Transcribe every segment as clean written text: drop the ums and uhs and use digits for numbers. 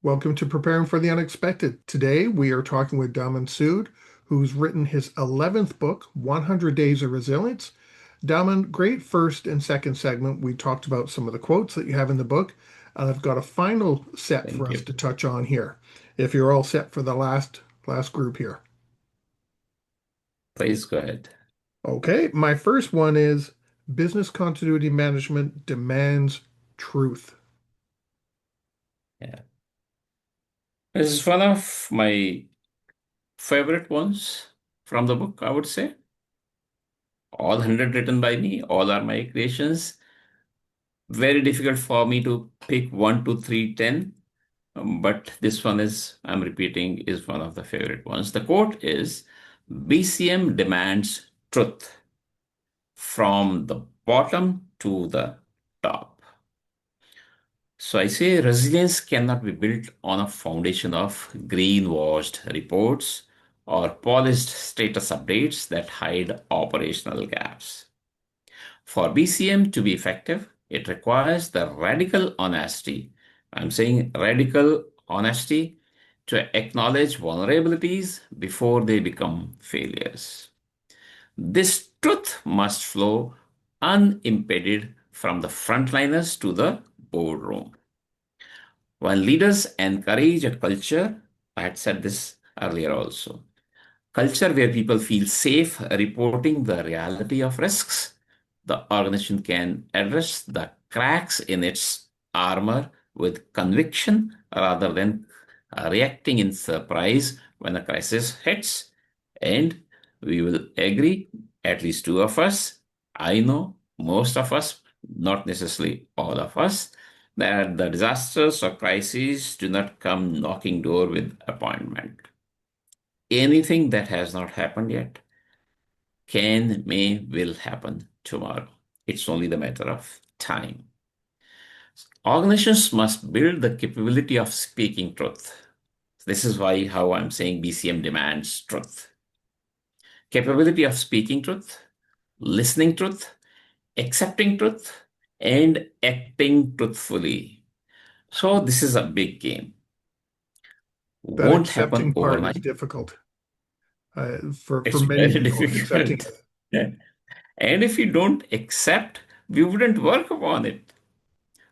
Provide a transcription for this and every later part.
Welcome to Preparing for the Unexpected. Today we are talking with Daman Sood, who's written his 11th book, 100 Days of Resilience. Daman, great first and second segment. We talked about some of the quotes that you have in the book, and I've got a final set for Thank us you. to touch on here. If you're all set for the last group here. Please go ahead. Okay, my first one is business continuity management demands truth. Yeah. This is one of my favorite ones from the book, I would say. All 100 written by me, all are my creations. Very difficult for me to pick 1, 2, 3, 10. But this one is, I'm repeating, is one of the favorite ones. The quote is BCM demands truth from the bottom to the top. So I say resilience cannot be built on a foundation of greenwashed reports or polished status updates that hide operational gaps. For BCM to be effective, it requires the radical honesty. I'm saying radical honesty to acknowledge vulnerabilities before they become failures. This truth must flow unimpeded from the frontliners to the boardroom. When leaders encourage a culture, I had said this earlier also, culture where people feel safe reporting the reality of risks, the organization can address the cracks in its armor with conviction rather than reacting in surprise when a crisis hits. And we will agree, at least two of us, I know most of us, not necessarily all of us, that the disasters or crises do not come knocking door with appointment. Anything that has not happened yet can, may, will happen tomorrow. It's only the matter of time. Organizations must build the capability of speaking truth. This is why how I'm saying BCM demands truth. Capability of speaking truth, listening truth, accepting truth, and acting truthfully. So this is a big game. That Won't happen accepting part is overnight. difficult for It's many very people, accepting difficult. it. Yeah. And if you don't accept, we wouldn't work upon it.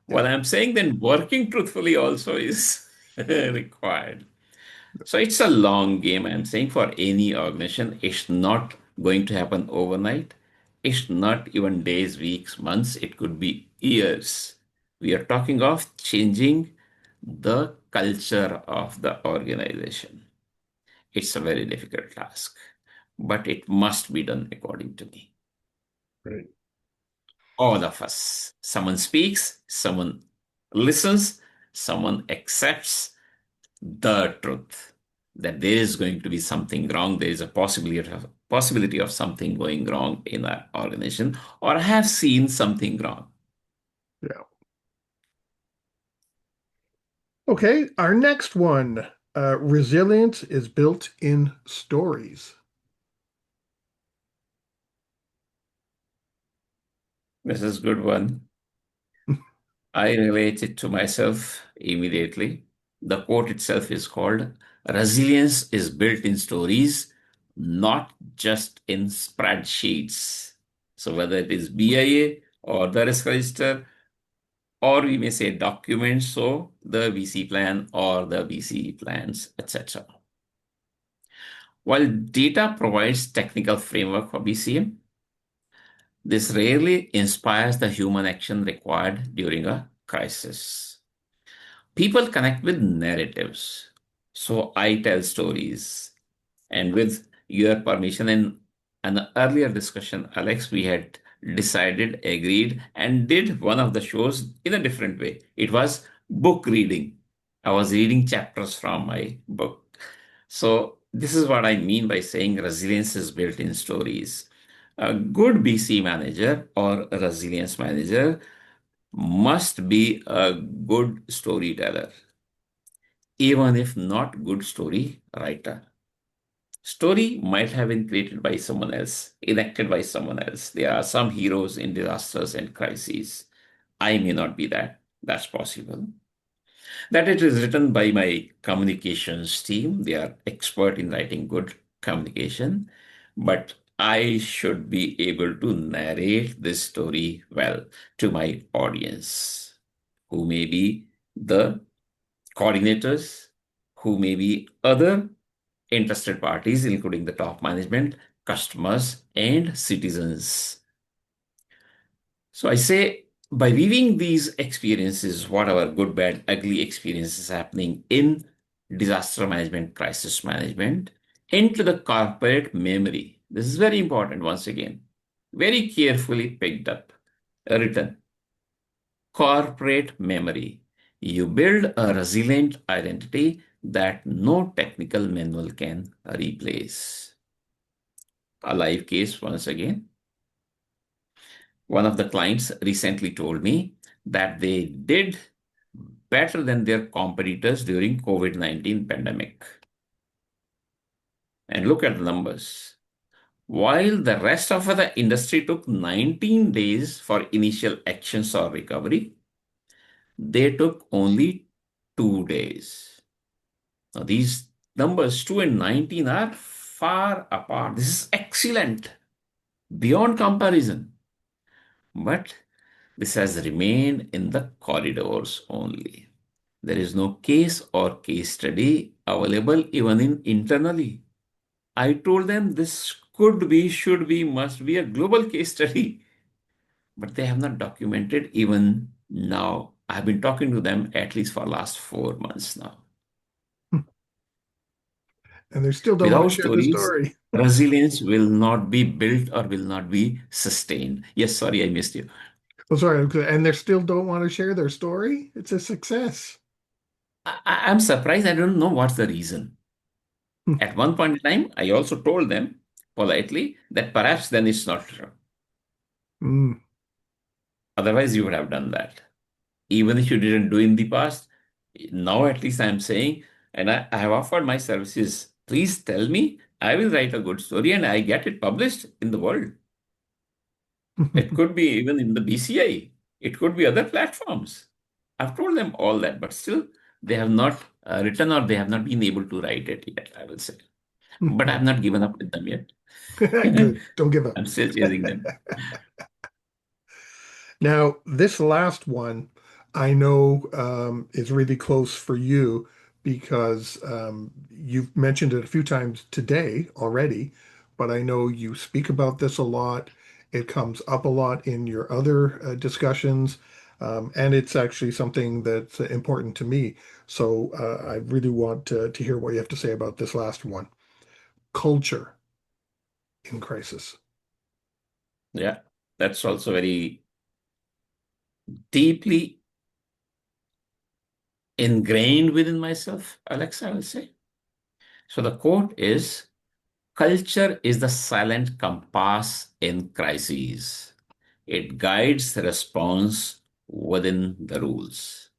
Yeah. What I'm saying, then working truthfully also is required. So it's a long game. I'm saying for any organization, it's not going to happen overnight. It's not even days, weeks, months. It could be years. We are talking of changing the culture of the organization. It's a very difficult task, but it must be done according to me. Right. All of us. Someone speaks, someone listens, someone accepts the truth that there is going to be something wrong. There is a possibility of something going wrong in our organization, or have seen something wrong. Yeah. Okay, our next one. Resilience is built in stories. This is a good one. I relate it to myself immediately. The quote itself is called Resilience is built in stories, not just in spreadsheets. So, whether it is BIA or the risk register, or we may say documents, so the VC plan or the VC plans, etc. While data provides technical framework for BCM, this rarely inspires the human action required during a crisis. People connect with narratives. So I tell stories. And with your permission, in an earlier discussion, Alex, we had decided, agreed, and did one of the shows in a different way. It was book reading. I was reading chapters from my book. So this is what I mean by saying resilience is built in stories. A good BC manager or a resilience manager must be a good storyteller, even if not good story writer. Story might have been created by someone else, enacted by someone else. There are some heroes in disasters and crises. I may not be that. That's possible. That it is written by my communications team. They are expert in writing good communication, but I should be able to narrate this story well to my audience, who may be the coordinators, who may be other interested parties, including the top management, customers, and citizens. So I say by weaving these experiences, whatever good, bad, ugly experiences happening in disaster management, crisis management, into the corporate memory. This is very important once again. Very carefully picked up, written. Corporate memory. You build a resilient identity that no technical manual can replace. A live case once again. One of the clients recently told me that they did better than their competitors during COVID-19 pandemic. And look at the numbers. While the rest of the industry took 19 days for initial actions or recovery, they took only 2 days. Now, these numbers 2 and 19 are far apart. This is excellent, beyond comparison. But this has remained in the corridors only. There is no case or case study available even in internally. I told them this could be, should be, must be a global case study, but they have not documented even now. I've been talking to them at least for last 4 months now. And they still don't want Without to share the stories, story. resilience will not be built or will not be sustained. Yes, sorry, I missed you. Well, sorry, and they still don't want to share their story. It's a success. I'm surprised. I don't know what's the reason. At one point in time, I also told them politely that perhaps then it's not true. Mm. Otherwise, you would have done that. Even if you didn't do in the past, now at least I'm saying, and I have offered my services. Please tell me, I will write a good story and I get it published in the world. It could be even in the BCI. It could be other platforms. I've told them all that, but still they have not written or they have not been able to write it yet, I will say. But I've not given up with them yet. Good. Don't give up. I'm still chasing them. Now, this last one I know is really close for you because you've mentioned it a few times today already, but I know you speak about this a lot. It comes up a lot in your other discussions, and it's actually something that's important to me. So I really want to hear what you have to say about this last one. Culture in crisis. Yeah, that's also very deeply ingrained within myself, Alexa, I will say. So the quote is culture is the silent compass in crises. It guides the response within the rules.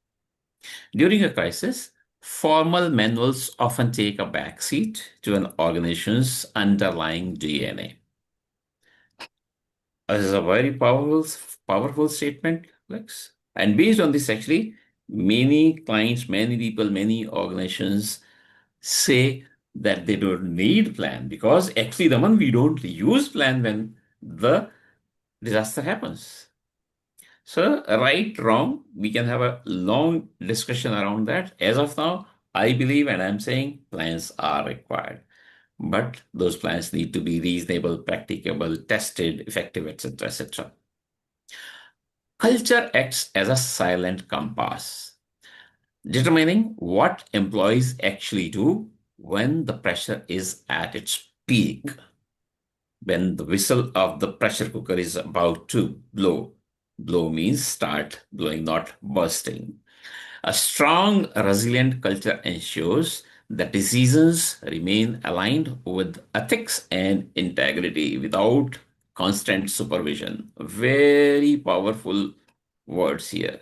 During a crisis, formal manuals often take a backseat to an organization's underlying DNA. This is a very powerful statement, Lex. And based on this, actually, many clients, many people, many organizations say that they don't need plan because actually, the one we don't use plan when the disaster happens. So, right, wrong, we can have a long discussion around that. As of now, I believe and I'm saying plans are required. But those plans need to be reasonable, practicable, tested, effective, etc., etc. Culture acts as a silent compass, determining what employees actually do when the pressure is at its peak, when the whistle of the pressure cooker is about to blow. Blow means start blowing, not bursting. A strong, resilient culture ensures that decisions remain aligned with ethics and integrity without constant supervision. Very powerful words here.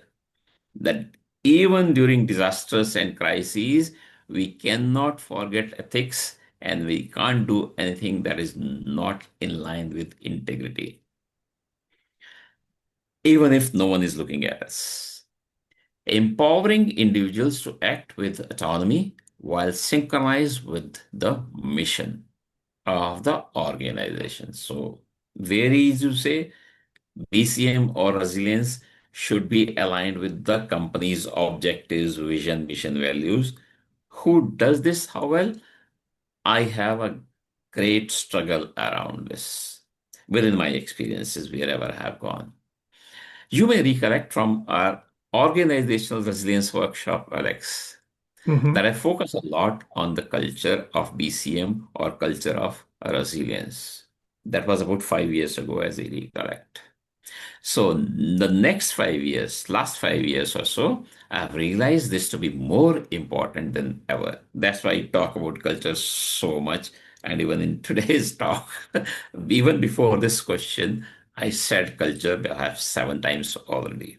That even during disasters and crises, we cannot forget ethics and we can't do anything that is not in line with integrity. even if no one is looking at us. Empowering individuals to act with autonomy while synchronized with the mission of the organization. So, very easy to say BCM or resilience should be aligned with the company's objectives, vision, mission, values. Who does this? How well? I have a great struggle around this within my experiences wherever I have gone. You may recollect from our organizational resilience workshop, Alex, Hmm. that I focus a lot on the culture of BCM or culture of resilience. That was about 5 years ago, as I recollect. So the next 5 years, last 5 years or so, I've realized this to be more important than ever. That's why I talk about culture so much. And even in today's talk, even before this question, I said culture perhaps 7 times already.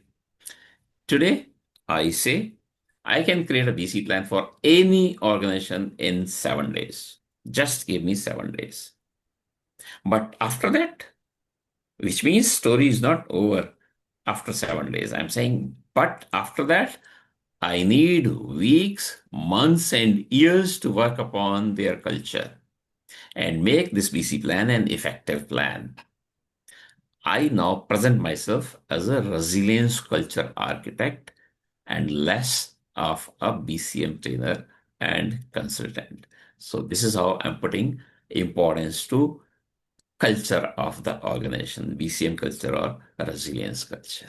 Today, I say I can create a BC plan for any organization in 7 days. Just give me 7 days. But after that, which means story is not over after 7 days. I'm saying, but after that, I need weeks, months, and years to work upon their culture and make this BC plan an effective plan. I now present myself as a resilience culture architect and less of a BCM trainer and consultant. So, this is how I'm putting importance to culture of the organization, BCM culture or resilience culture.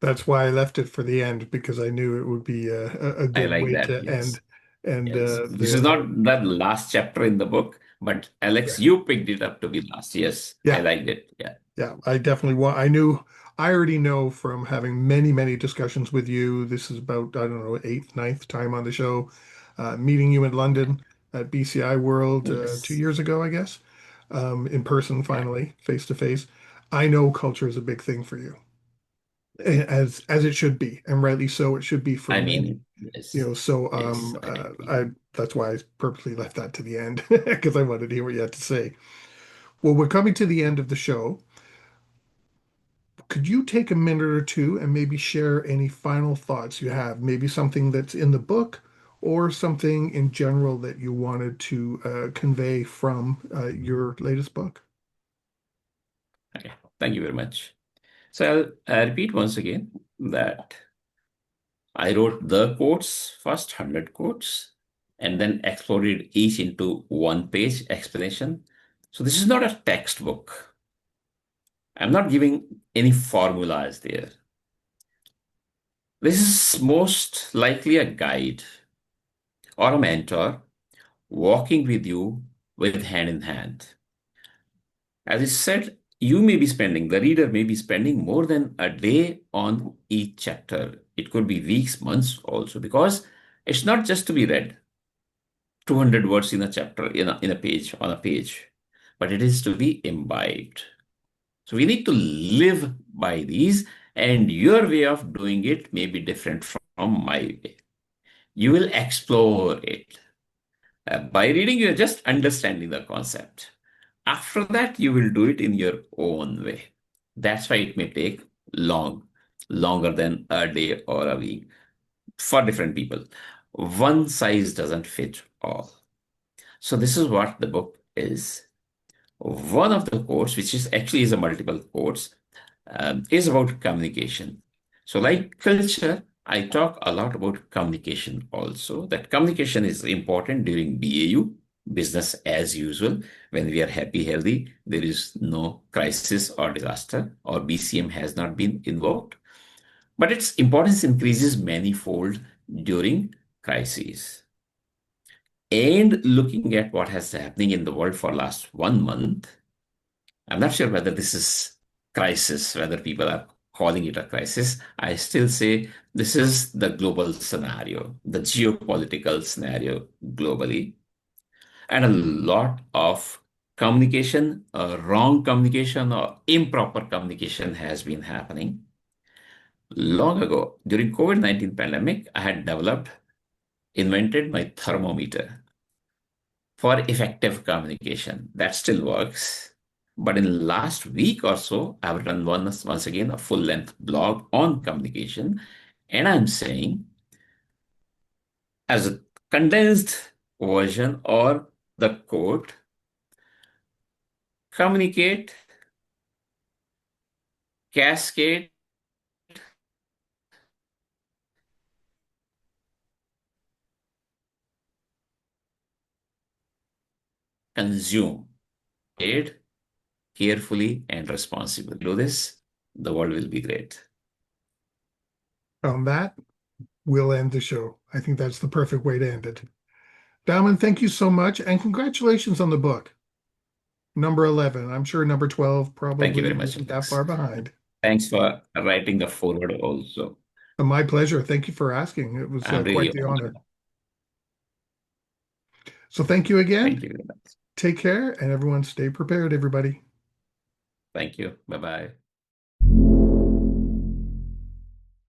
That's why I left it for the end because I knew it would be a I good like way that. to Yes. end. And Yes. This is not the last chapter in the book, but yeah, Alex, you picked it up to be last. Yes. I yeah, liked it. Yeah. yeah, I definitely want. I already know from having many, many discussions with you. This is about, I don't know, eighth, ninth time on the show, meeting you in London at BCI World 2 years Yes. ago, I guess, in person, Yeah. finally, face to face. I know culture is a big thing for you, as it should be, and rightly so. It should be for I many, mean, yes. So Yes. I agree. I that's why I purposely left that to the end because I wanted to hear what you had to say. Well, we're coming to the end of the show. Could you take a minute or two and maybe share any final thoughts you have? Maybe something that's in the book or something in general that you wanted to convey from your latest book? Okay. Thank you very much. So I'll repeat once again that I wrote the quotes, first 100 quotes, and then exploded each into one page explanation. So this is not a textbook. I'm not giving any formulas there. This is most likely a guide or a mentor walking with you with hand in hand. As I said, you may be spending, the reader may be spending more than a day on each chapter. It could be weeks, months also, because it's not just to be read 200 words in a chapter, in a page, on a page, but it is to be imbibed. So we need to live by these, and your way of doing it may be different from my way. You will explore it. By reading, you're just understanding the concept. After that, you will do it in your own way. That's why it may take longer than a day or a week for different people. One size doesn't fit all. So this is what the book is. One of the quotes, which is actually is a multiple quotes, is about communication. So, like culture, I talk a lot about communication also. That communication is important during BAU, business as usual. When we are happy, healthy, there is no crisis or disaster, or BCM has not been invoked. But its importance increases manifold during crises. And looking at what has happening in the world for last 1 month, I'm not sure whether this is crisis, whether people are calling it a crisis. I still say this is the global scenario, the geopolitical scenario globally, and a lot of communication, wrong communication or improper communication has been happening. Long ago, during COVID-19 pandemic, I had invented my thermometer for effective communication. That still works. But in last week or so, I've written once again a full-length blog on communication, and I'm saying as a condensed version or the quote, communicate, cascade, consume. Aid carefully and responsibly. Do this, the world will be great. On that, we'll end the show. I think that's the perfect way to end it. Daman, thank you so much, and congratulations on the book. Number 11. I'm sure number 12 Thank you probably very much, isn't that far Alex. behind. Thanks for writing the forward also. My pleasure. Thank you for asking. It was I'm quite really the honor. honored. So thank you again. Thank you very much. Take care, and everyone stay prepared, everybody. Thank you. Bye bye.